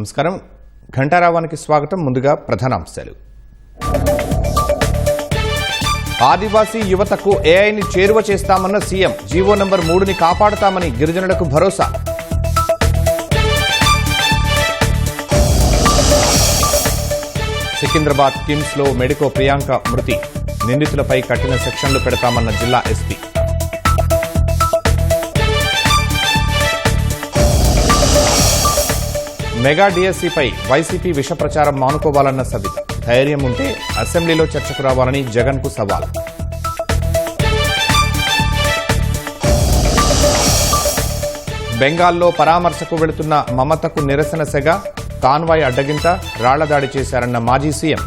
నమస్కారం. ఘంటారావానికి స్వాగతం. ముందుగా ప్రధానాంశాలు. ఆదివాసీ యువతకు ఏఐని చేరువ చేస్తామన్న సీఎం. జీవో నంబర్ 3ని కాపాడుతామని గిరిజనులకు భరోసా. సికింద్రాబాద్ కిమ్స్ లో మెడికో ప్రియాంక మృతి. నిందితులపై కఠిన సెక్షన్లు పెడతామన్న జిల్లా ఎస్పీ. మెగా డిఎస్సీపై వైసీపీ విష ప్రచారం మానుకోవాలన్న సబిత. ధైర్యం ఉంటే అసెంబ్లీలో చర్చకు రావాలని జగన్కు సవాల్. బెంగాల్లో పరామర్శకు వెళుతున్న మమతకు నిరసన సెగ. కాన్వాయ్ అడ్డగింత, రాళ్లదాడి చేశారన్న మాజీ సీఎం.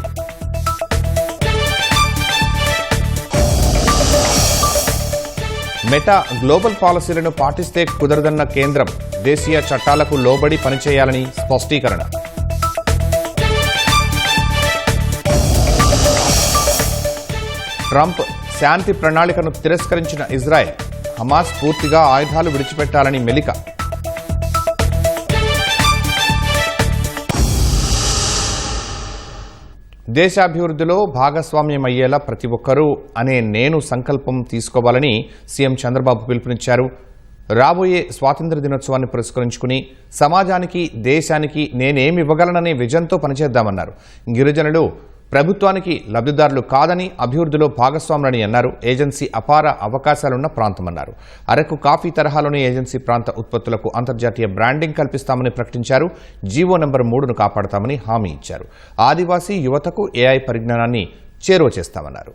మెటా గ్లోబల్ పాలసీలను పాటిస్తే కుదరదన్న కేంద్రం. దేశీయ చట్టాలకు లోబడి పనిచేయాలని స్పష్టీకరణ. ట్రంప్ శాంతి ప్రణాళికను తిరస్కరించిన ఇజ్రాయెల్. హమాస్ పూర్తిగా ఆయుధాలు విడిచిపెట్టాలని మెలిక. దేశాభివృద్ధిలో భాగస్వామ్యమయ్యేలా ప్రతి ఒక్కరూ అనే నేను సంకల్పం తీసుకోవాలని సీఎం చంద్రబాబు పిలుపునిచ్చారు. రాబోయే స్వాతంత్ర్య దినోత్సవాన్ని పురస్కరించుకుని సమాజానికి, దేశానికి నేనేమి ఇవ్వగలననే విజన్తో పనిచేద్దామన్నారు. గిరిజనులు ప్రభుత్వానికి లబ్ధిదారులు కాదని, అభివృద్ధిలో భాగస్వాములని అన్నారు. ఏజెన్సీ అపార అవకాశాలున్న ప్రాంతమన్నారు. అరకు కాఫీ తరహాలోని ఏజెన్సీ ప్రాంత ఉత్పత్తులకు అంతర్జాతీయ బ్రాండింగ్ కల్పిస్తామని ప్రకటించారు. జీవో నంబర్ 3ను కాపాడతామని హామీ ఇచ్చారు. ఆదివాసీ యువతకు ఏఐ పరిజ్ఞానాన్ని చేరువ చేస్తామన్నారు.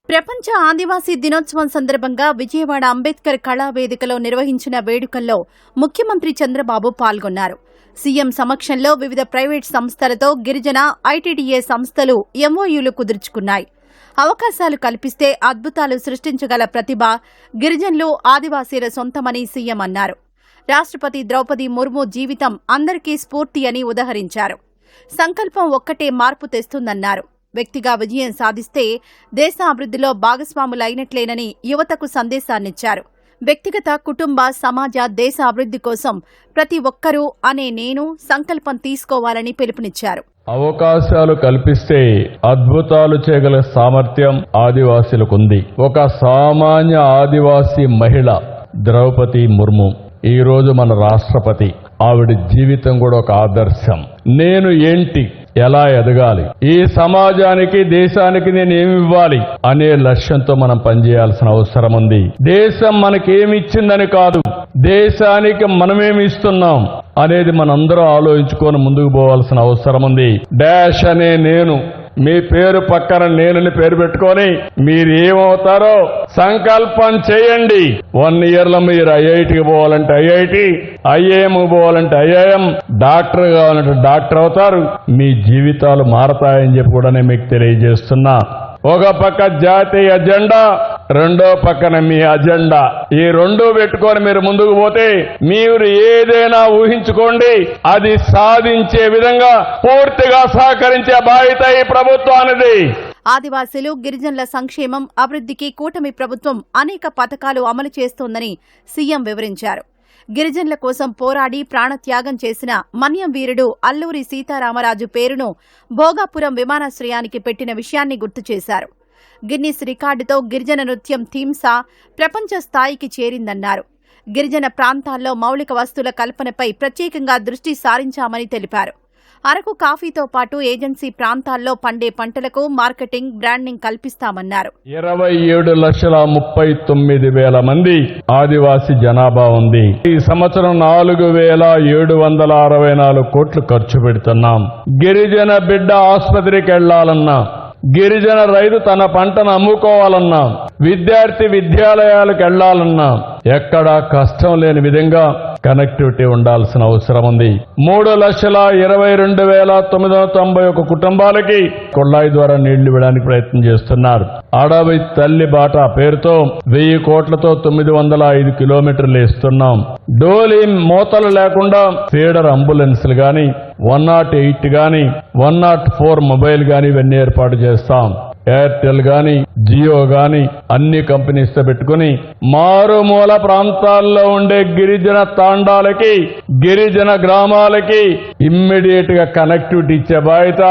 ప్రపంచ ఆదివాసీ దినోత్సవం సందర్భంగా విజయవాడ అంబేద్కర్ కళావేదికలో నిర్వహించిన వేడుకల్లో ముఖ్యమంత్రి చంద్రబాబు పాల్గొన్నారు. సీఎం సమక్షంలో వివిధ ప్రైవేట్ సంస్థలతో గిరిజన, ఐటీడీఏ సంస్థలు ఎంఓయూలు కుదుర్చుకున్నాయి. అవకాశాలు కల్పిస్తే అద్భుతాలు సృష్టించగల ప్రతిభ గిరిజనులు, ఆదివాసీల సొంతమని సీఎం అన్నారు. రాష్ట్రపతి ద్రౌపది ముర్ము జీవితం అందరికీ స్ఫూర్తి అని ఉదహరించారు. సంకల్పం ఒక్కటే మార్పు తెస్తుందన్నారు. వ్యక్తిగా విజయం సాధిస్తే దేశ అభివృద్ధిలో భాగస్వాములైనట్లేనని యువతకు సందేశాన్నిచ్చారు. వ్యక్తిగత, కుటుంబ, సమాజ, దేశ అభివృద్ధి కోసం ప్రతి ఒక్కరూ అనే నేను సంకల్పం తీసుకోవాలని పిలుపునిచ్చారు. అవకాశాలు కల్పిస్తే అద్భుతాలు చేయగల సామర్థ్యం ఆదివాసీలకుంది. ఒక సామాన్య ఆదివాసీ మహిళ ద్రౌపది ముర్ము ఈ రోజు మన రాష్ట్రపతి. ఆవిడ జీవితం కూడా ఒక ఆదర్శం. నేను ఏంటి, ఎలా ఎదగాలి, ఈ సమాజానికి, దేశానికి నేను ఏమి ఇవ్వాలి అనే లక్ష్యంతో మనం పనిచేయాల్సిన అవసరం ఉంది. దేశం మనకేమిచ్చిందని కాదు, దేశానికి మనమేమి ఇస్తున్నాం అనేది మనందరం ఆలోచించుకొని ముందుకు పోవాల్సిన అవసరం ఉంది. డాష్ అనే నేను, మీ పేరు పక్కన నేనుని పేరు పెట్టుకొని మీరు ఏమవుతారో సంకల్పం చేయండి. 1 ఇయర్ లో మీరు ఐఐటికి పోవాలంటే ఐఐటి, ఐఏఎం పోవాలంటే ఐఐఎం, డాక్టర్ కావాలంటే డాక్టర్ అవుతారు. మీ జీవితాలు మారతాయని చెప్పి కూడా నేను మీకు తెలియజేస్తున్నా. ఒక పక్క జాతీయ అజెండా, రెండో పక్కన మీ అజెండా. ఈ రెండూ పెట్టుకొని మీరు ముందుకు పోతే మీరు ఏదైనా ఊహించుకోండి, అది సాధించే విధంగా పూర్తిగా సహకరించే బాధ్యత ఈ ప్రభుత్వానిది. ఆదివాసీలు, గిరిజనుల సంక్షేమం, అభివృద్ధికి కూటమి ప్రభుత్వం అనేక పథకాలు అమలు చేస్తోందని సీఎం వివరించారు. గిరిజనుల కోసం పోరాడి ప్రాణత్యాగం చేసిన మన్యం వీరుడు అల్లూరి సీతారామరాజు పేరును భోగాపురం విమానాశ్రయానికి పెట్టిన విషయాన్ని గుర్తు చేశారు. గిన్నిస్ రికార్డుతో గిరిజన నృత్యం థీమ్సా ప్రపంచ స్థాయికి చేరిందన్నారు. గిరిజన ప్రాంతాల్లో మౌలిక వస్తువుల కల్పనపై ప్రత్యేకంగా దృష్టి సారించామని తెలిపారు. అరకు కాఫీతో పాటు ఏజెన్సీ ప్రాంతాల్లో పండే పంటలకు మార్కెటింగ్, బ్రాండింగ్ కల్పిస్తామన్నారు. 27,39,000 మంది ఆదివాసీ జనాభా ఉంది. ఈ సంవత్సరం 4,764 కోట్లు ఖర్చు పెడుతున్నాం. గిరిజన బిడ్డ ఆసుపత్రికి వెళ్లాలన్నా, గిరిజన రైతు తన పంటను అమ్ముకోవాలన్నా, విద్యార్థి విద్యాలయాలకు వెళ్లాలన్నా ఎక్కడా కష్టం లేని విధంగా కనెక్టివిటీ ఉండాల్సిన అవసరం ఉంది. 3,22,991 కుటుంబాలకి కొళ్ళాయి ద్వారా నీళ్లు ఇవ్వడానికి ప్రయత్నం చేస్తున్నారు. అడవి తల్లి బాట పేరుతో 1000 కోట్లతో 905 కిలోమీటర్లు ఇస్తున్నాం. డోలీ మోతలు లేకుండా ఫీడర్ అంబులెన్స్లు గాని, 108 గాని, 104 మొబైల్ గాని ఇవన్నీ ఏర్పాటు చేస్తాం. ఎయిర్టెల్ గాని, జియో గాని అన్ని కంపెనీస్ తో పెట్టుకుని మారుమూల ప్రాంతాల్లో ఉండే గిరిజన తాండాలకి, గిరిజన గ్రామాలకి ఇమ్మీడియట్ గా కనెక్టివిటీ ఇచ్చే బాధ్యత.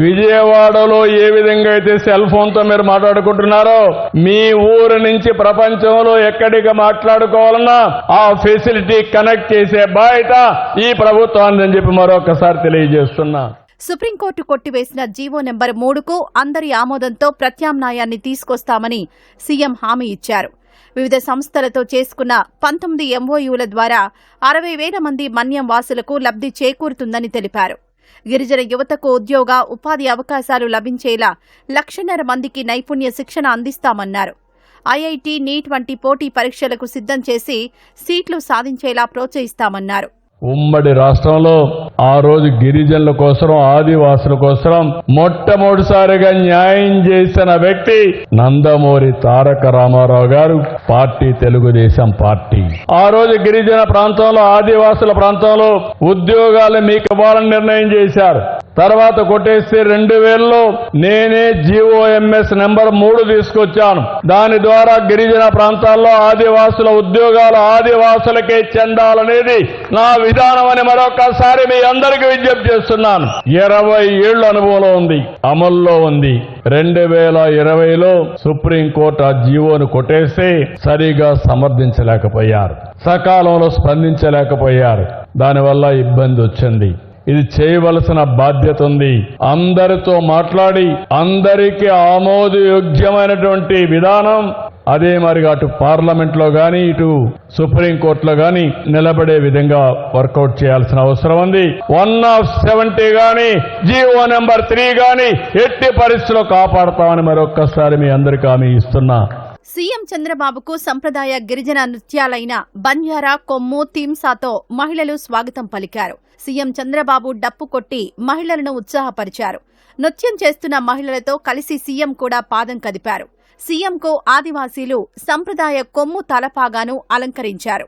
విజయవాడలో ఏ విధంగా అయితే సెల్ ఫోన్ తో మీరు మాట్లాడుకుంటున్నారో, మీ ఊరు నుంచి ప్రపంచంలో ఎక్కడికి మాట్లాడుకోవాలన్నా ఆ ఫెసిలిటీ కనెక్ట్ చేసే బాధ్యత ఈ ప్రభుత్వాన్ని అని చెప్పి మరొకసారి తెలియజేస్తున్నా. సుప్రీంకోర్టు కొట్టివేసిన జీవో నెంబర్ 3కు అందరి ఆమోదంతో ప్రత్యామ్నాయాన్ని తీసుకొస్తామని సీఎం హామీ ఇచ్చారు. వివిధ సంస్థలతో చేసుకున్న 19 ఎంఓయూల ద్వారా 60,000 మంది మన్యం వాసులకు లబ్ధి చేకూరుతుందని తెలిపారు. గిరిజన యువతకు ఉద్యోగ, ఉపాధి అవకాశాలు లభించేలా 1,50,000 మందికి నైపుణ్య శిక్షణ అందిస్తామన్నారు. ఐఐటీ, నీట్ వంటి పోటీ పరీక్షలకు సిద్ధం చేసి సీట్లు సాధించేలా ప్రోత్సహిస్తామన్నారు. ఉమ్మడి రాష్ట్రంలో ఆ రోజు గిరిజనుల కోసం, ఆదివాసుల కోసం మొట్టమొదటిసారిగా న్యాయం చేసిన వ్యక్తి నందమూరి తారక రామారావు గారు, పార్టీ తెలుగుదేశం పార్టీ. ఆ రోజు గిరిజన ప్రాంతంలో, ఆదివాసుల ప్రాంతంలో ఉద్యోగాలు మీకు ఇవ్వాలని నిర్ణయం చేశారు. తర్వాత కొట్టేస్తే 2000లో నేనే జీఓఎంఎస్ నెంబర్ 3 తీసుకొచ్చాను. దాని ద్వారా గిరిజన ప్రాంతాల్లో ఆదివాసుల ఉద్యోగాలు ఆదివాసులకే చెందాలనేది నా విధానం అని మరొకసారి మీ అందరికీ విజ్ఞప్తి చేస్తున్నాను. 20 ఏళ్ల అనుభవంలో ఉంది, అమల్లో ఉంది. 2020లో సుప్రీంకోర్టు ఆ జీవోను కొట్టేస్తే సరిగా సమర్థించలేకపోయారు, సకాలంలో స్పందించలేకపోయారు. దానివల్ల ఇబ్బంది వచ్చింది. ఇది చేయవలసిన బాధ్యత ఉంది. అందరితో మాట్లాడి అందరికీ ఆమోదయోగ్యమైనటువంటి విధానం అదే మరిగా అటు పార్లమెంట్ లో గాని, ఇటు సుప్రీంకోర్టులో గాని నిలబడే విధంగా వర్కౌట్ చేయాల్సిన అవసరం ఉంది. 1/70 గాని, జీవో నెంబర్ 3 గాని ఎట్టి పరిస్థితుల్లో కాపాడతామని మరొక్కసారి మీ అందరికీ హామీ ఇస్తున్నా. సీఎం చంద్రబాబుకు సంప్రదాయ గిరిజన నృత్యాలైన బంజారా, కొమ్ము, తీమ్సాతో మహిళలు స్వాగతం పలికారు. సీఎం చంద్రబాబు డప్పు కొట్టి మహిళలను ఉత్సాహపరిచారు. నృత్యం చేస్తున్న మహిళలతో కలిసి సీఎం కూడా పాదం కదిపారు. సీఎంకు ఆదివాసీలు సంప్రదాయ కొమ్ము తలపాగాను అలంకరించారు.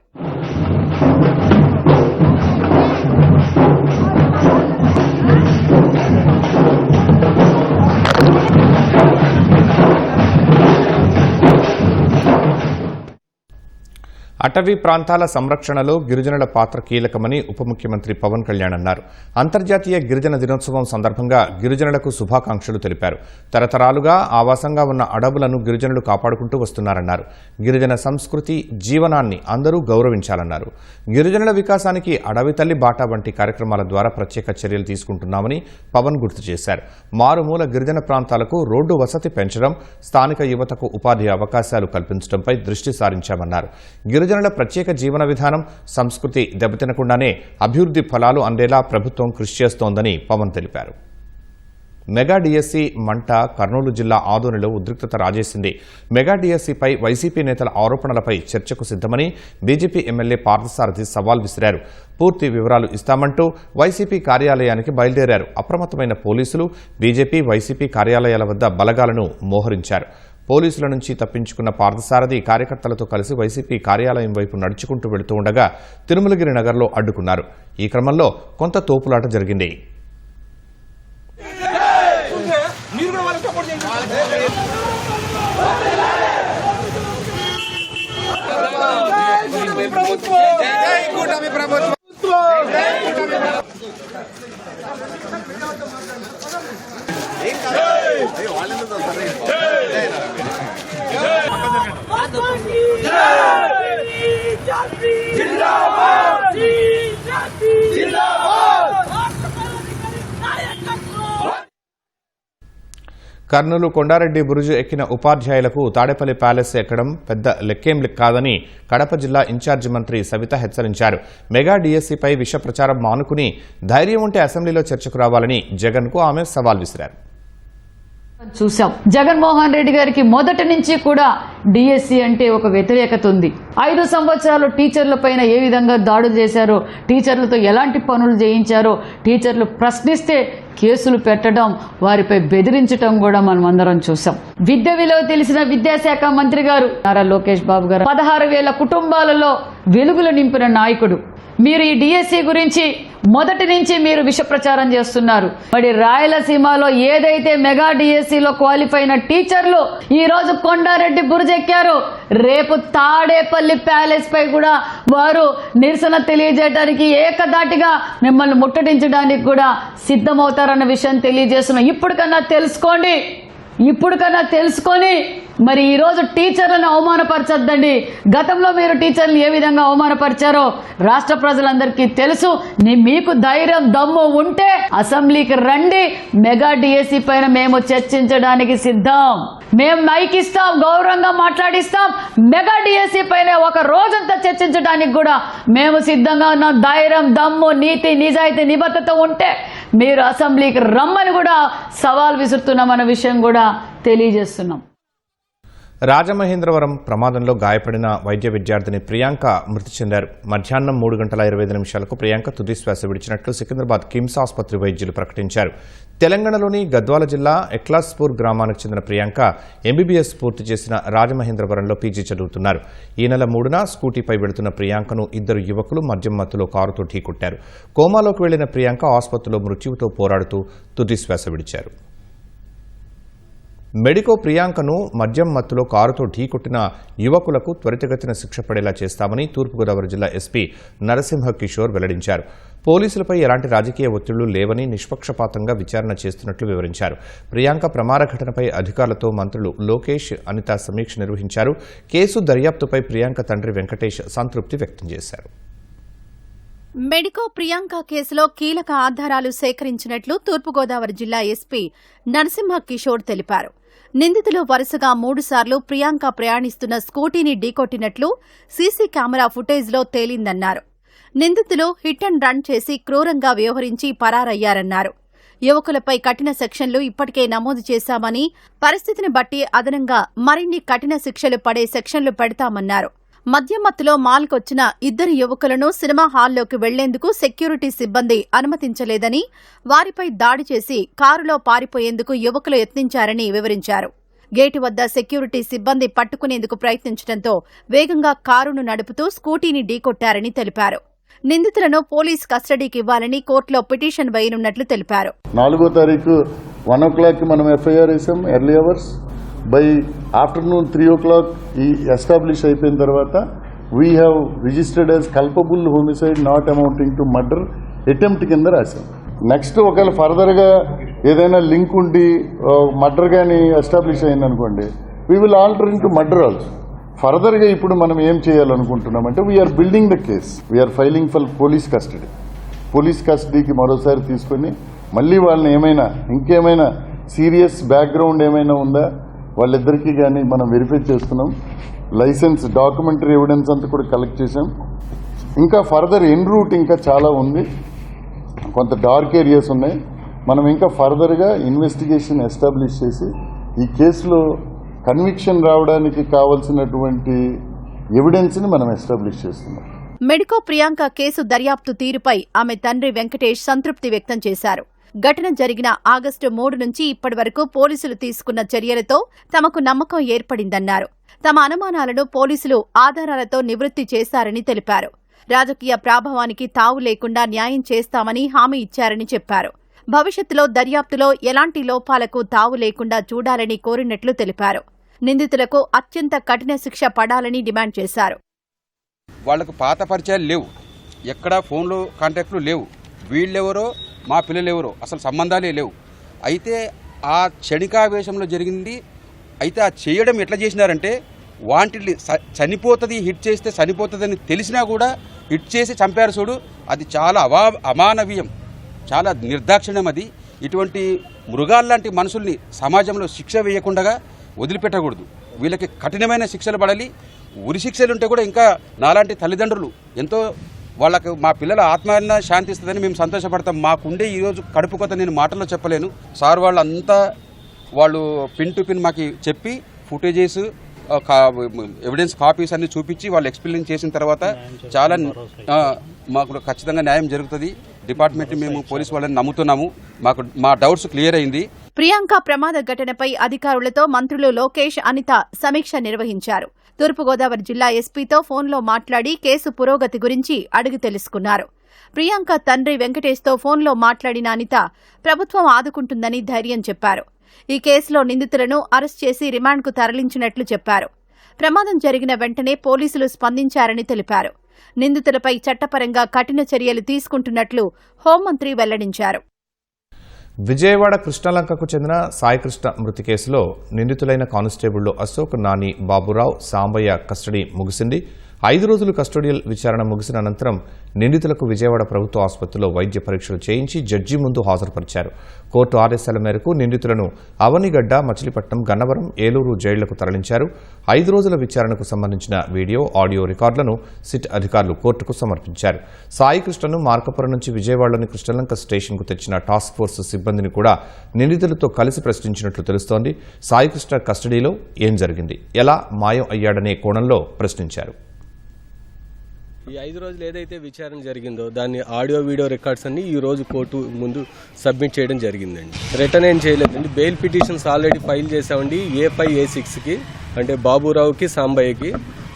అటవీ ప్రాంతాల సంరక్షణలో గిరిజనుల పాత్ర కీలకమని ఉప ముఖ్యమంత్రి పవన్ కళ్యాణ్ అన్నారు. అంతర్జాతీయ గిరిజన దినోత్సవం సందర్భంగా గిరిజనులకు శుభాకాంక్షలు తెలిపారు. తరతరాలుగా ఆవాసంగా ఉన్న అడవులను గిరిజనులు కాపాడుకుంటూ వస్తున్నారన్నారు. గిరిజన సంస్కృతి, జీవనాన్ని అందరూ గౌరవించాలన్నారు. గిరిజనుల వికాసానికి అడవి తల్లి బాటా వంటి కార్యక్రమాల ద్వారా ప్రత్యేక చర్యలు తీసుకుంటున్నామని పవన్ గుర్తు చేశారు. మారుమూల గిరిజన ప్రాంతాలకు రోడ్డు వసతి పెంచడం, స్థానిక యువతకు ఉపాధి అవకాశాలు కల్పించడంపై దృష్టి సారించామన్నారు. గిరిజనుల ప్రత్యేక జీవన విధానం, సంస్కృతి దెబ్బతినకుండానే అభివృద్ధి ఫలాలు అందేలా ప్రభుత్వం కృషి చేస్తోందని పవన్ తెలిపారు. మెగా డిఎస్సీ మంట కర్నూలు జిల్లా ఆదోనిలో ఉద్రిక్తత రాజేసింది. మెగా డిఎస్సీపై వైసీపీ నేతల ఆరోపణలపై చర్చకు సిద్ధమని బీజేపీ ఎమ్మెల్యే పార్థసారథి సవాల్ విసిరారు. పూర్తి వివరాలు ఇస్తామంటూ వైసీపీ కార్యాలయానికి బయలుదేరారు. అప్రమత్తమైన పోలీసులు బీజేపీ, వైసీపీ కార్యాలయాల వద్ద బలగాలను మోహరించారు. పోలీసుల నుంచి తప్పించుకున్న పార్థసారథి కార్యకర్తలతో కలిసి వైసీపీ కార్యాలయం వైపు నడుచుకుంటూ వెళుతూ ఉండగా తిరుమలగిరి నగర్లో అడ్డుకున్నారు. ఈ క్రమంలో కొంత తోపులాట జరిగింది. కర్నూలు కొండారెడ్డి బురుజు ఎక్కిన ఉపాధ్యాయులకు తాడేపల్లి ప్యాలెస్ ఎక్కడం పెద్ద లెక్కేం కాదని కడప జిల్లా ఇన్ఛార్జి మంత్రి సవిత హెచ్చరించారు. మెగా డిఎస్సీపై విష ప్రచారం మానుకుని ధైర్యం ఉంటే అసెంబ్లీలో చర్చకు రావాలని జగన్కు ఆమె సవాల్ విసిరారు. చూసాం, జగన్మోహన్ రెడ్డి గారికి మొదటి నుంచి కూడా డిఎస్సి అంటే ఒక వ్యతిరేకత ఉంది. 5 సంవత్సరాలు టీచర్ల పైన ఏ విధంగా దాడులు చేశారో, టీచర్లతో ఎలాంటి పనులు చేయించారో, టీచర్లు ప్రశ్నిస్తే కేసులు పెట్టడం, వారిపై బెదిరించడం కూడా మనం అందరం చూసాం. విద్య విలువ తెలిసిన విద్యాశాఖ మంత్రి గారు నారా లోకేష్ బాబు గారు 16,000 కుటుంబాలలో వెలుగులు నింపిన నాయకుడు. మీరు ఈ డిఎస్సి గురించి మొదటి నుంచి మీరు విష ప్రచారం చేస్తున్నారు. మరి రాయలసీమలో ఏదైతే మెగా డిఎస్సిలో క్వాలిఫై అయిన టీచర్లు ఈ రోజు కొండారెడ్డి బురుజు ఎక్కారు, రేపు తాడేపల్లి ప్యాలెస్ పై కూడా వారు నిరసన తెలియజేయడానికి ఏకదాటిగా మిమ్మల్ని ముట్టడించడానికి కూడా సిద్ధమవుతారన్న విషయం తెలియజేస్తున్నాం. ఇప్పటికన్నా తెలుసుకొని మరి ఈ రోజు టీచర్లను అవమానపరచొద్దండి. గతంలో మీరు టీచర్లు ఏ విధంగా అవమానపరిచారో రాష్ట్ర ప్రజలందరికీ తెలుసు. మీకు ధైర్యం దమ్ము ఉంటే అసెంబ్లీకి రండి, మెగా డిఎస్సి పైన మేము చర్చించడానికి సిద్ధం. మేము మైక్ ఇస్తాం, గౌరవంగా మాట్లాడిస్తాం. మెగా డిఎస్సి పైన ఒక రోజంతా చర్చించడానికి కూడా మేము సిద్ధంగా ఉన్నాం. ధైర్యం దమ్ము నీతి నిజాయితీ నిబద్ధత ఉంటే మీరు అసెంబ్లీకి రమ్మని కూడా సవాల్ విసురుతున్నామన్న విషయం కూడా తెలియజేస్తున్నాం. రాజమహేంద్రవరం ప్రమాదంలో గాయపడిన వైద్య విద్యార్థిని ప్రియాంక మృతి చెందారు. మధ్యాహ్నం 3:25 ప్రియాంక తుదిశ్వాస విడిచినట్లు సికింద్రాబాద్ కిమ్స్ ఆసుపత్రి వైద్యులు ప్రకటించారు. తెలంగాణలోని గద్వాల జిల్లా ఎక్లాస్పూర్ గ్రామానికి చెందిన ప్రియాంక ఎంబీబీఎస్ పూర్తి చేసిన రాజమహేంద్రవరంలో పీజీ చదువుతున్నారు. ఈ నెల 3న స్కూటీపై వెళుతున్న ప్రియాంకను ఇద్దరు యువకులు మద్యం మత్తులో కారుతో ఢీకొట్టారు. కోమాలోకి వెళ్లిన ప్రియాంక ఆసుపత్రిలో మృత్యువుతో పోరాడుతూ తుదిశ్వాస విడిచారు. మెడికో ప్రియాంకను మద్యం మత్తులో కారుతో ఢీకొట్టిన యువకులకు త్వరితగతిన శిక్ష పడేలా చేస్తామని తూర్పుగోదావరి జిల్లా ఎస్పీ నరసింహ కిషోర్ వెల్లడించారు. పోలీసులపై ఎలాంటి రాజకీయ ఒత్తిళ్లు లేవని నిష్పక్షపాతంగా విచారణ చేస్తున్నట్లు వివరించారు. ప్రియాంక ప్రమాద ఘటనపై అధికారులతో మంత్రులు లోకేష్, అనిత సమీక్ష నిర్వహించారు. కేసు దర్యాప్తుపై ప్రియాంక తండ్రి వెంకటేష్ సంతృప్తి వ్యక్తం చేశారు. మెడికో ప్రియాంక కేసులో కీలక ఆధారాలు సేకరించినట్లు తూర్పుగోదావరి జిల్లా ఎస్పీ నరసింహ కిషోర్ తెలిపారు. నిందితులు వరుసగా 3 సార్లు ప్రియాంక ప్రయాణిస్తున్న స్కూటీని ఢీకొట్టినట్లు సీసీ కెమెరా ఫుటేజ్లో తేలిందన్నారు. నిందితులు హిట్ అండ్ రన్ చేసి క్రూరంగా వ్యవహరించి పరారయ్యారన్నారు. యువకులపై కఠిన సెక్షన్లు ఇప్పటికే నమోదు చేశామని, పరిస్థితిని బట్టి అదనంగా మరిన్ని కఠిన శిక్షలు పడే సెక్షన్లు పెడతామన్నారు. మద్యం మత్తులో మాల్కొచ్చిన ఇద్దరు యువకులను సినిమా హాల్లోకి వెళ్లేందుకు సెక్యూరిటీ సిబ్బంది అనుమతించలేదని, వారిపై దాడి చేసి కారులో పారిపోయేందుకు యువకులు యత్నించారని వివరించారు. గేటు వద్ద సెక్యూరిటీ సిబ్బంది పట్టుకునేందుకు ప్రయత్నించడంతో వేగంగా కారును నడుపుతూ స్కూటీని ఢీకొట్టారని తెలిపారు. నిందితులను పోలీస్ కస్టడీకి ఇవ్వాలని కోర్టులో పిటిషన్ వేయనున్నట్లు తెలిపారు. 4వ తారీఖు 1 o'clock మనం ఎఫ్ఐఆర్ వేసాం. Early hours by afternoon 3 o'clock ఈ ఎస్టాబ్లిష్ అయిపోయిన తర్వాత we have registered as culpable homicide not amounting to murder attempt కింద రాశాం. నెక్స్ట్ ఒకవేళ ఫర్దర్గా ఏదైనా లింక్ ఉండి మర్డర్ కానీ ఎస్టాబ్లిష్ అయిందనుకోండి, we will alter into murder also. ఫర్దర్గా ఇప్పుడు మనం ఏం చేయాలనుకుంటున్నామంటే we are building the case, we are filing for police కస్టడీకి మరోసారి తీసుకొని మళ్ళీ వాళ్ళని ఇంకేమైనా సీరియస్ బ్యాక్గ్రౌండ్ ఏమైనా ఉందా వాళ్ళిద్దరికీ కానీ మనం వెరిఫై చేస్తున్నాం. లైసెన్స్ డాక్యుమెంటరీ ఎవిడెన్స్ అంతా కూడా కలెక్ట్ చేసాం. ఇంకా ఫర్దర్ ఎన్ రూట్ ఇంకా చాలా ఉంది, కొంత డార్క్ ఏరియాస్ ఉన్నాయి. మనం ఇంకా ఫర్దర్గా ఇన్వెస్టిగేషన్ ఎస్టాబ్లిష్ చేసి ఈ కేసులో కన్విక్షన్ రావడానికి కావాల్సినటువంటి ఎవిడెన్స్ని మనం ఎస్టాబ్లిష్ చేస్తున్నాం. మెడికో ప్రియాంక కేసు దర్యాప్తు తీరుపై ఆమె తండ్రి వెంకటేష్ సంతృప్తి వ్యక్తం చేశారు. ఘటన జరిగిన ఆగస్టు 3 నుంచి ఇప్పటి వరకు పోలీసులు తీసుకున్న చర్యలతో తమకు నమ్మకం ఏర్పడిందన్నారు. తమ అనుమానాలను పోలీసులు ఆధారాలతో నివృత్తి చేశారని తెలిపారు. రాజకీయ ప్రాభవానికి తావు లేకుండా న్యాయం చేస్తామని హామీ ఇచ్చారని చెప్పారు. భవిష్యత్తులో దర్యాప్తులో ఎలాంటి లోపాలకు తావు లేకుండా చూడాలని కోరినట్లు తెలిపారు. నిందితులకు అత్యంత కఠిన శిక్ష పడాలని డిమాండ్ చేశారు. వాళ్లకు పాత పరిచయాలు లేవు, ఎక్కడా ఫోన్లో కాంటాక్ట్లు లేవు, వీళ్ళెవరో మా పిల్లలెవరో అసలు సంబంధాలే లేవు. అయితే ఆ క్షణికావేశంలో జరిగింది. అయితే ఆ చేయడం ఎట్లా చేసినారంటే వాంటిని చనిపోతుంది, హిట్ చేస్తే చనిపోతుందని తెలిసినా కూడా హిట్ చేసి చంపారు చూడు. అది చాలా అమానవీయం, చాలా నిర్దాక్షిణ్యం. అది ఇటువంటి మృగాల్లాంటి మనుషుల్ని సమాజంలో శిక్ష వేయకుండా వదిలిపెట్టకూడదు. వీళ్ళకి కఠినమైన శిక్షలు పడాలి. ఉరి శిక్షలు ఉంటే కూడా ఇంకా నాలాంటి తల్లిదండ్రులు ఎంతో వాళ్ళకు మా పిల్లల ఆత్మహత్య శాంతిస్తుందని మేము సంతోషపడతాం. మాకుండే ఈరోజు కడుపు కొత్త నేను మాటల్లో చెప్పలేను. సార్ వాళ్ళంతా వాళ్ళు పిన్ టు పిన్ మాకు చెప్పి ఫుటేజెస్ ఎవిడెన్స్ కాపీస్ అన్ని చూపించి వాళ్ళు ఎక్స్ప్లెయిన్ చేసిన తర్వాత చాలా మాకు ఖచ్చితంగా న్యాయం జరుగుతుంది. డిపార్ట్మెంట్ మేము పోలీసు వాళ్ళని నమ్ముతున్నాము. మా డౌట్స్ క్లియర్ అయింది. ప్రియాంక ప్రమాద ఘటనపై అధికారులతో మంత్రులు లోకేష్, అనిత సమీక్ష నిర్వహించారు. తూర్పుగోదావరి జిల్లా ఎస్పీతో ఫోన్లో మాట్లాడి కేసు పురోగతి గురించి అడిగి తెలుసుకున్నారు. ప్రియాంక తండ్రి వెంకటేష్తో ఫోన్లో మాట్లాడిన అనిత ప్రభుత్వం ఆదుకుంటుందని ధైర్యం చెప్పారు. ఈ కేసులో నిందితులను అరెస్ట్ చేసి రిమాండ్కు తరలించినట్లు చెప్పారు. ప్రమాదం జరిగిన వెంటనే పోలీసులు స్పందించారని తెలిపారు. నిందితులపై చట్టపరంగా కఠిన చర్యలు తీసుకుంటున్నట్లు హోంమంత్రి వెల్లడించారు. విజయవాడ కృష్ణలంకకు చెందిన సాయికృష్ణ మృతి కేసులో నిందితులైన కానిస్టేబుళ్లు అశోక్, నాని, బాబురావు, సాంబయ్య కస్టడీ ముగిసింది. 5 రోజులు కస్టోడియల్ విచారణ ముగిసిన అనంతరం నిందితులకు విజయవాడ ప్రభుత్వ ఆసుపత్రిలో వైద్య పరీక్షలు చేయించి జడ్జి ముందు హాజరుపరిచారు. కోర్టు ఆదేశాల మేరకు నిందితులను అవనిగడ్డ, మచిలీపట్నం, గన్నవరం, ఏలూరు జైళ్లకు తరలించారు. 5 రోజుల విచారణకు సంబంధించిన వీడియో, ఆడియో రికార్డులను సిట్ అధికారులు కోర్టుకు సమర్పించారు. సాయికృష్ణను మార్కపురం నుంచి విజయవాడలోని కృష్ణలంక స్టేషన్కు తెచ్చిన టాస్క్ ఫోర్స్ సిబ్బందిని కూడా నిందితులతో కలిసి ప్రశ్నించినట్లు తెలుస్తోంది. సాయికృష్ణ కస్టడీలో ఏం జరిగింది, ఎలా మాయం అయ్యాడనే కోణంలో ప్రశ్నించారు. ఈ 5 రోజులు ఏదైతే విచారణ జరిగిందో దాన్ని ఆడియో వీడియో రికార్డ్స్ అన్ని ఈ రోజు కోర్టు ముందు సబ్మిట్ చేయడం జరిగిందండి. రిటర్న్ ఏం చేయలేదండి. బెయిల్ పిటిషన్స్ ఆల్రెడీ ఫైల్ చేసామండి. A5, A6కి అంటే బాబురావుకి, సాంబయ్యకి.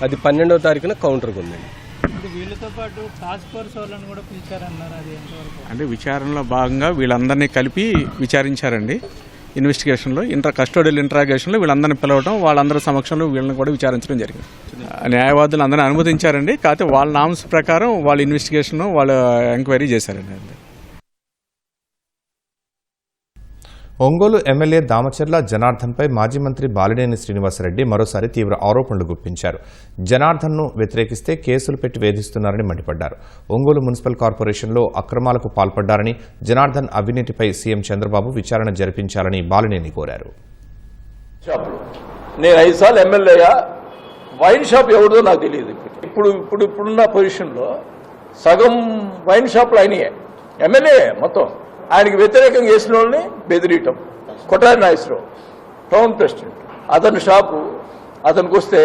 అది 12వ తారీఖున కౌంటర్కి ఉందండి. వీళ్ళతో పాటు టాస్క్ ఫోర్స్ వాళ్ళని కూడా పిలిచారన్నారు. అది ఎంతవరకు? అంటే విచారణలో భాగంగా వీళ్ళందరినీ కలిపి విచారించారండి. ఇన్వెస్టిగేషన్లో కస్టోడియల్ ఇంట్రాగేషన్లో వీళ్ళందరినీ పిలవడం, వాళ్ళందరి సమక్షంలో వీళ్ళని కూడా విచారించడం జరిగింది. న్యాయవాదులు అందరినీ అనుమతించారండి. కాకపోతే వాళ్ళ నామ్స్ ప్రకారం వాళ్ళ ఇన్వెస్టిగేషన్, వాళ్ళు ఎంక్వైరీ చేశారండి. ఒంగోలు ఎమ్మెల్యే దామచర్ల జనార్దన్పై మాజీ మంత్రి బాలినేని శ్రీనివాసరెడ్డి మరోసారి తీవ్ర ఆరోపణలు గుప్పించారు. జనార్దన్ను వ్యతిరేకిస్తే కేసులు పెట్టి వేధిస్తున్నారని మండిపడ్డారు. ఒంగోలు మున్సిపల్ కార్పొరేషన్లో అక్రమాలకు పాల్పడ్డారని, జనార్దన్ అవినీతిపై సీఎం చంద్రబాబు విచారణ జరిపించాలని బాలినేని కోరారు. నేను 5 సార్లు ఎమ్మెల్యేగా వైన్ షాప్ ఎవరిదో నాకు తెలియదు. ఇప్పుడున్న పొజిషన్లో సగం వైన్ షాపులు అయినాయి. ఎమ్మెల్యే మొత్తం ఆయనకి వ్యతిరేకంగా చేసిన వాళ్ళని బెదిరియటం. కొట్టారి నాగేశ్వరరావు టౌన్ ప్రెసిడెంట్, అతని షాపు అతనికి వస్తే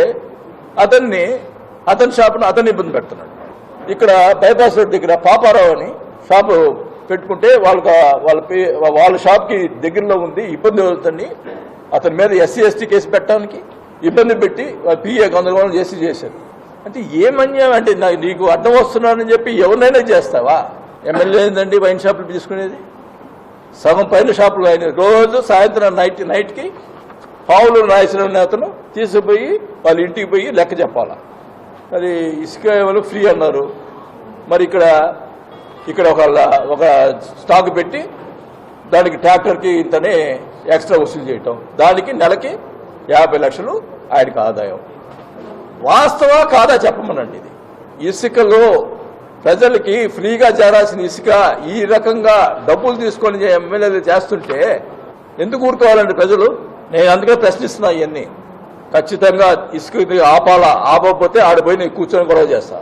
అతని షాపును అతన్ని ఇబ్బంది పెడుతున్నాడు. ఇక్కడ బైపాస్ రోడ్ దగ్గర పాపారావు అని షాపు పెట్టుకుంటే వాళ్ళ షాప్కి దగ్గరలో ఉంది, ఇబ్బంది అవుతుంది. అతని మీద SC ST కేసు పెట్టడానికి ఇబ్బంది పెట్టి PA గందరగోళం చేశారు. అంటే ఏమన్యాయం అంటే నీకు అడ్డం వస్తున్నానని చెప్పి ఎవరినైనా చేస్తావా? ఎమ్మెల్యే ఏందండి వైన్ షాపులు తీసుకునేది? సగం పైన షాపులు అయిన రోజు సాయంత్రం నైట్కి పావులు నాయసరం అతను తీసుకుపోయి వాళ్ళ ఇంటికి పోయి లెక్క చెప్పాలా. మరి ఇసుక వాళ్ళు ఫ్రీ అన్నారు. మరి ఇక్కడ ఒక స్టాక్ పెట్టి దానికి ట్రాక్టర్కి ఇంతనే ఎక్స్ట్రా వసూలు చేయటం, దానికి నెలకి 50 లక్షలు ఆయనకి ఆదాయం. వాస్తవా కాదా చెప్పమనండి. ఇది ఇసుకలో ప్రజలకి ఫ్రీగా చేరాల్సిన ఇసుక ఈ రకంగా డబ్బులు తీసుకొని ఎమ్మెల్యేలు చేస్తుంటే ఎందుకు ఊరుకోవాలండి ప్రజలు? నేను అందుకే ప్రశ్నిస్తున్నా. ఇవన్నీ ఖచ్చితంగా ఇసుక ఆపకపోతే ఆడిపోయి నేను కూర్చొని గొడవ చేస్తా.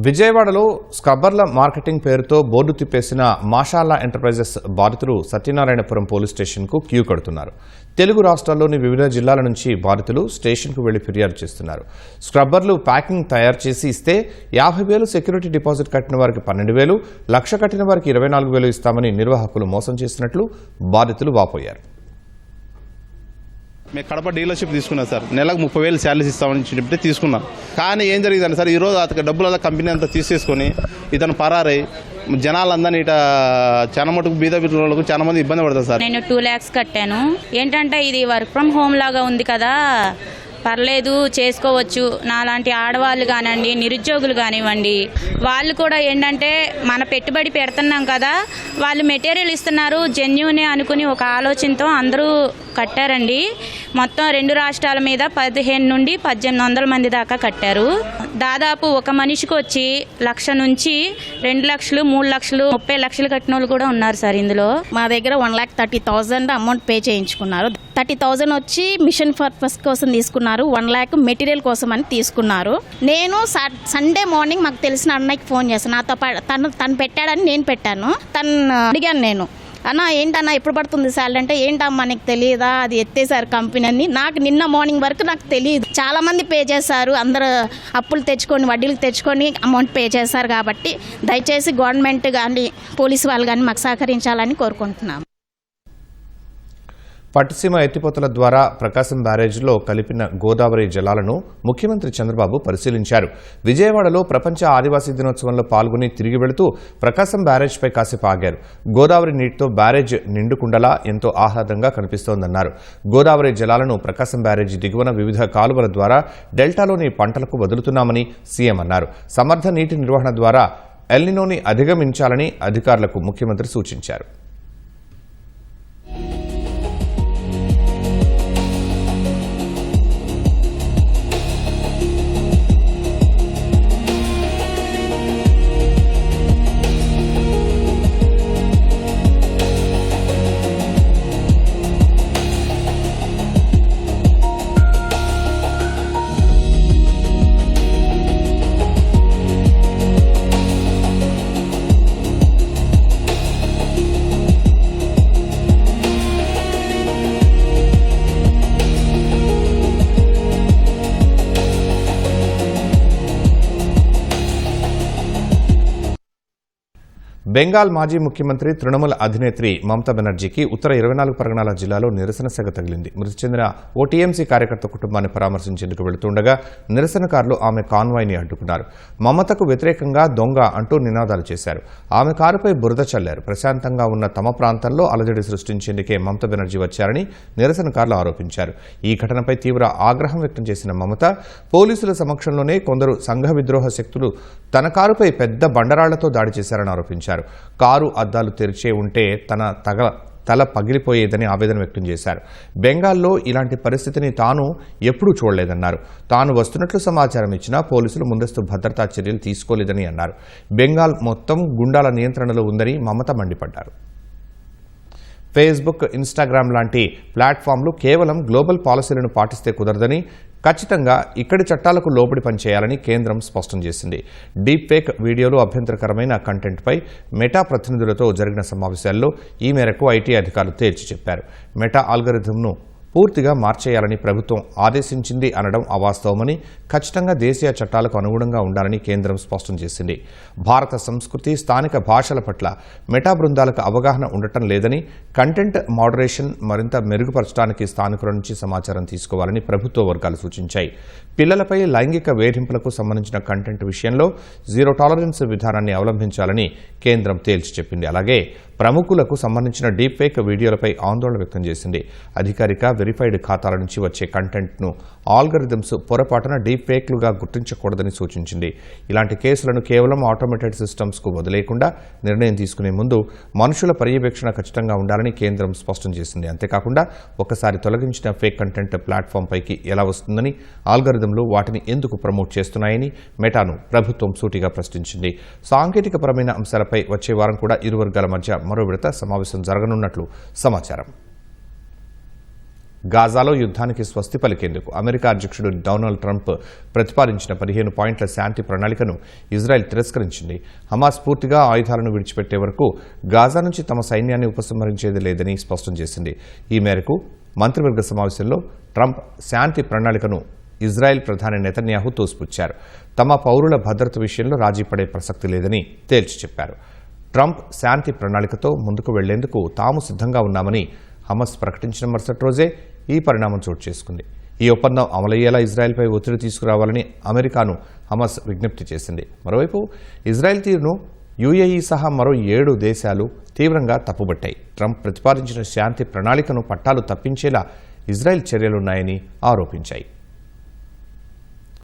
విజయవాడలో స్క్రబ్బర్ల మార్కెటింగ్ పేరుతో బోర్డు తిప్పేసిన మాషాల్లా ఎంటర్ప్రైజెస్ బాధితులు సత్యనారాయణపురం పోలీస్ స్టేషన్కు క్యూ కడుతున్నారు. తెలుగు రాష్ట్రాల్లోని వివిధ జిల్లాల నుంచి బాధితులు స్టేషన్కు వెళ్లి ఫిర్యాదు చేస్తున్నారు. స్క్రబ్బర్లు ప్యాకింగ్ తయారు చేసి ఇస్తే 50,000 సెక్యూరిటీ డిపాజిట్ కట్టిన వారికి 12,000, లక్ష కట్టిన వారికి 24,000 ఇస్తామని నిర్వాహకులు మోసం చేసినట్లు బాధితులు వాపోయారు. మేము కడప డీలర్షిప్ తీసుకున్నాం సార్. నెలకు 30,000 శాలరీస్ ఇస్తామని చెప్తే తీసుకున్నాం. కానీ ఏం జరిగిందంటే సార్, ఈరోజు అతనికి డబ్బులు కంపెనీ అంతా తీసేసుకొని ఇతను పరారై జనాలందరినీ ఇట చాలా మటుకు బీద వాళ్ళకు చాలా మంది ఇబ్బంది పడతారు సార్. నేను 2 lakhs కట్టాను. ఏంటంటే ఇది వర్క్ ఫ్రమ్ హోమ్ లాగా ఉంది కదా, పర్లేదు చేసుకోవచ్చు. నాలాంటి ఆడవాళ్ళు కానివ్వండి, నిరుద్యోగులు కానివ్వండి, వాళ్ళు కూడా ఏంటంటే మన పెట్టుబడి పెడుతున్నాం కదా, వాళ్ళు మెటీరియల్ ఇస్తున్నారు జెన్యూనే అనుకుని ఒక ఆలోచనతో అందరూ కట్టారండి. మొత్తం 2 రాష్ట్రాల మీద 15 నుండి 1800 మంది దాకా కట్టారు. దాదాపు ఒక మనిషికి వచ్చి 1,00,000 నుంచి 2 లక్షలు, 3 లక్షలు, 30 లక్షలు కట్టిన వాళ్ళు కూడా ఉన్నారు సార్. ఇందులో మా దగ్గర 1,30,000 అమౌంట్ పే చేయించుకున్నారు. 30,000 వచ్చి మిషన్ పర్పస్ కోసం తీసుకున్నారు, 1 lakh మెటీరియల్ కోసం అని తీసుకున్నారు. నేను సండే మార్నింగ్ మాకు తెలిసిన అన్నయ్యకి ఫోన్ చేస్తాను. నాతో తను పెట్టాడని నేను పెట్టాను. తను అడిగాను నేను, అన్న ఏంటన్నా ఎప్పుడు పడుతుంది శాలరీ అంటే, ఏంటమ్మా నీకు తెలియదా, అది ఎత్తేసారు కంపెనీ అని. నాకు నిన్న మార్నింగ్ వరకు నాకు తెలియదు. చాలా మంది పే చేశారు, అందరూ అప్పులు తెచ్చుకొని వడ్డీలు తెచ్చుకొని అమౌంట్ పే చేశారు. కాబట్టి దయచేసి గవర్నమెంట్ కానీ పోలీసు వాళ్ళు కానీ మాకు సహకరించాలని కోరుకుంటున్నాము. పట్టిసీమ ఎత్తిపోతల ద్వారా ప్రకాశం బ్యారేజ్లో కలిపిన గోదావరి జలాలను ముఖ్యమంత్రి చంద్రబాబు పరిశీలించారు. విజయవాడలో ప్రపంచ ఆదివాసీ దినోత్సవంలో పాల్గొని తిరిగి వెళుతూ ప్రకాశం బ్యారేజ్పై కాసేపు ఆగారు. గోదావరి నీటితో బ్యారేజ్ నిండుకుండలా ఎంతో ఆహ్లాదంగా కనిపిస్తోందన్నారు. గోదావరి జలాలను ప్రకాశం బ్యారేజీ దిగువన వివిధ కాలువల ద్వారా డెల్టాలోని పంటలకు వదులుతున్నామని సీఎం అన్నారు. సమర్థ నీటి నిర్వహణ ద్వారా ఎల్నినోని అధిగమించాలని అధికారులకు ముఖ్యమంత్రి సూచించారు. బెంగాల్ మాజీ ముఖ్యమంత్రి తృణమూల్ అధినేత్రి మమతా బెనర్జీకి ఉత్తర 24 పరగణాల జిల్లాలో నిరసన సెగ తగిలింది. మృతి చెందిన ఓ టీఎంసీ కార్యకర్త కుటుంబాన్ని పరామర్శించేందుకు వెళుతుండగా నిరసనకారులు ఆమె కాన్వాయ్ని అడ్డుకున్నారు. మమతకు వ్యతిరేకంగా దొంగ అంటూ నినాదాలు చేశారు. ఆమె కారుపై బురద చల్లారు. ప్రశాంతంగా ఉన్న తమ ప్రాంతంలో అలజడి సృష్టించేందుకే మమతా బెనర్జీ వచ్చారని నిరసనకారులు ఆరోపించారు. ఈ ఘటనపై తీవ్ర ఆగ్రహం వ్యక్తం చేసిన మమత పోలీసుల సమక్షంలోనే కొందరు సంఘ విద్రోహ శక్తులు తన కారుపై పెద్ద బండరాళ్లతో దాడి చేశారని ఆరోపించారు. కారు అద్దాలు తెరిచే ఉంటే తల పగిలిపోయేదని ఆవేదన వ్యక్తం చేశారు. బెంగాల్లో ఇలాంటి పరిస్థితిని తాను ఎప్పుడూ చూడలేదన్నారు. తాను వస్తున్నట్లు సమాచారం ఇచ్చినా పోలీసులు ముందస్తు భద్రతా చర్యలు తీసుకోలేదని అన్నారు. బెంగాల్ మొత్తం గుండాల నియంత్రణలో ఉందని మమత మండిపడ్డారు. ఫేస్బుక్, ఇన్స్టాగ్రామ్ లాంటి ప్లాట్ఫామ్లు కేవలం గ్లోబల్ పాలసీలను పాటిస్తే కుదరదని, ఖచ్చితంగా ఇక్కడి చట్టాలకు లోబడి పనిచేయాలని కేంద్రం స్పష్టం చేసింది. డీప్ ఫేక్ వీడియోలు, అభ్యంతరకరమైన కంటెంట్పై మెటా ప్రతినిధులతో జరిగిన సమావేశాల్లో ఈ మేరకు ఐటీ అధికారులు తేల్చి చెప్పారు. మెటా ఆల్గరిథంను పూర్తిగా మార్చేయాలని ప్రభుత్వం ఆదేశించింది అనడం అవాస్తవమని, ఖచ్చితంగా దేశీయ చట్టాలకు అనుగుణంగా ఉండాలని కేంద్రం స్పష్టం చేసింది. భారత సంస్కృతి, స్థానిక భాషల పట్ల మెటా బృందాలకు అవగాహన ఉండటం లేదని, కంటెంట్ మోడరేషన్ మరింత మెరుగుపరచడానికి స్థానికుల నుంచి సమాచారం తీసుకోవాలని ప్రభుత్వ వర్గాలు సూచించాయి. పిల్లలపై లైంగిక వేధింపులకు సంబంధించిన కంటెంట్ విషయంలో జీరో టాలరెన్స్ విధానాన్ని అవలంబించాలని కేంద్రం తేల్చి చెప్పింది. అలాగే ప్రముఖులకు సంబంధించిన డీప్ ఫేక్ వీడియోలపై ఆందోళన వ్యక్తం చేసింది. అధికారిక వెరిఫైడ్ ఖాతాల నుంచి వచ్చే కంటెంట్ను ఆల్గరిథమ్స్ పొరపాటున డీప్ ఫేక్లుగా గుర్తించకూడదని సూచించింది. ఇలాంటి కేసులను కేవలం ఆటోమేటెడ్ సిస్టమ్స్కు వదిలేయకుండా నిర్ణయం తీసుకునే ముందు మనుషుల పర్యవేక్షణ ఖచ్చితంగా ఉండాలని కేంద్రం స్పష్టం చేసింది. అంతేకాకుండా ఒకసారి తొలగించిన ఫేక్ కంటెంట్ ప్లాట్ఫామ్ పైకి ఎలా వస్తుందని, ఆల్గరిథంలు వాటిని ఎందుకు ప్రమోట్ చేస్తున్నాయని మెటాను ప్రభుత్వం సూటిగా ప్రశ్నించింది. సాంకేతికపరమైన అంశాలపై వచ్చే వారం కూడా ఇరు వర్గాల మధ్య మరో విడత సమావేశం జరగనున్నట్లు సమాచారం. గాజాలో యుద్ధానికి స్వస్తి పలికేందుకు అమెరికా అధ్యక్షుడు డొనాల్డ్ ట్రంప్ ప్రతిపాదించిన 15 పాయింట్ల శాంతి ప్రణాళికను ఇజ్రాయెల్ తిరస్కరించింది. హమాస్ పూర్తిగా ఆయుధాలను విడిచిపెట్టే వరకు గాజా నుంచి తమ సైన్యాన్ని ఉపసంహరించేది లేదని స్పష్టం చేసింది. ఈ మేరకు మంత్రివర్గ సమావేశంలో ట్రంప్ శాంతి ప్రణాళికను ఇజ్రాయెల్ ప్రధాని నెతన్యాహు తోసిపుచ్చారు. తమ పౌరుల భద్రత విషయంలో రాజీ పడే ప్రసక్తి లేదని తేల్చి చెప్పారు. ట్రంప్ శాంతి ప్రణాళికతో ముందుకు వెళ్లేందుకు తాము సిద్ధంగా ఉన్నామని హమాస్ ప్రకటించిన మరుసటి రోజే ఈ పరిణామం చోటు చేసుకుంది. ఈ ఒప్పందం అమలయ్యేలా ఇజ్రాయెల్పై ఒత్తిడి తీసుకురావాలని అమెరికాను హమాస్ విజ్ఞప్తి చేసింది. మరోవైపు ఇజ్రాయెల్ తీరును యుఏఈ సహా మరో 7 దేశాలు తీవ్రంగా తప్పుబట్టాయి. ట్రంప్ ప్రతిపాదించిన శాంతి ప్రణాళికను పట్టాలు తప్పించేలా ఇజ్రాయెల్ చర్యలున్నాయని ఆరోపించాయి.